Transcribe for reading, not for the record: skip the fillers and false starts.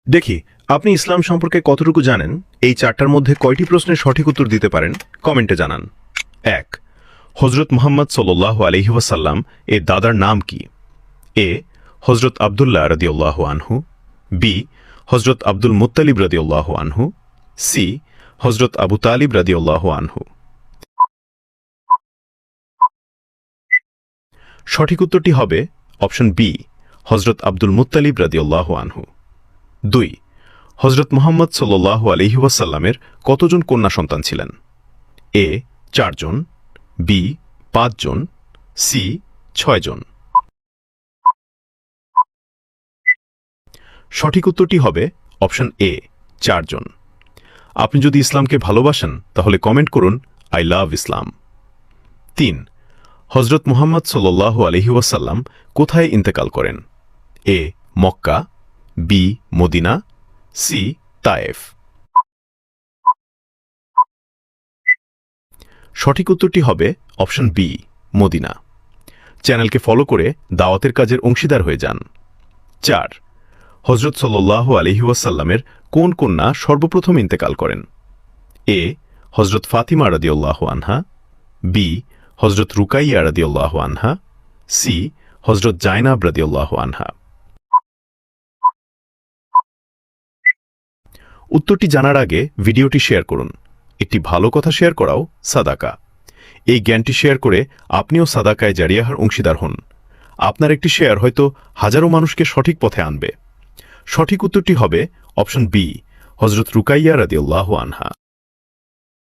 দেখি আপনি ইসলাম সম্পর্কে কতটুকু জানেন। এই চারটার মধ্যে কয়টি প্রশ্নের সঠিক উত্তর দিতে পারেন কমেন্টে জানান। ১. হজরত মুহাম্মদ সাল্লাল্লাহু আলাইহি ওয়াসাল্লাম এর দাদার নাম কি? এ. হজরত আবদুল্লাহ রাদিয়াল্লাহু আনহু, বি. হজরত আব্দুল মুত্তালিব রাদিয়াল্লাহু আনহু, সি. হজরত আবু তালিব রাদিয়াল্লাহু আনহু। সঠিক উত্তরটি হবে অপশন বি, হজরত আব্দুল মুত্তালিব রাদিয়াল্লাহু আনহু। ২. হজরত মুহাম্মদ সাল্লাল্লাহু আলাইহি ওয়াসাল্লামের কতজন কন্যা সন্তান ছিলেন? এ. ৪ জন, বি. ৫ জন, সি. ৬ জন। সঠিক উত্তরটি হবে অপশন এ, ৪ জন। আপনি যদি ইসলামকে ভালোবাসেন তাহলে কমেন্ট করুন আই লাভ ইসলাম। ৩. হজরত মুহাম্মদ সাল্লাল্লাহু আলাইহি ওয়াসাল্লাম কোথায় ইন্তেকাল করেন? A. Mecca, B. Medina, C. Taif. সঠিক উত্তরটি হবে অপশন বি, মদিনা। চ্যানেলকে ফলো করে দাওয়াতের কাজের অংশীদার হয়ে যান। ৪. হজরত সাল্লাল্লাহু আলাইহি ওয়াসাল্লামের কোন কন্যা সর্বপ্রথম ইন্তেকাল করেন? এ. হজরত ফাতিমা রাদিয়াল্লাহু আনহা, বি. হজরত রুকাইয়া রাদিয়াল্লাহু আনহা, সি. হজরত জায়নাব রাদিয়াল্লাহু আনহা। উত্তরটি জানার আগে ভিডিওটি শেয়ার করুন। একটি ভালো কথা শেয়ার করাও সাদাকা। এই জ্ঞানটি শেয়ার করে আপনিও সাদাকায় জারিয়াহার অংশীদার হন। আপনার একটি শেয়ার হয়তো হাজারো মানুষকে সঠিক পথে আনবে। সঠিক উত্তরটি হবে অপশন বি, হজরত রুকাইয়া রাদিয়াল্লাহু আনহা।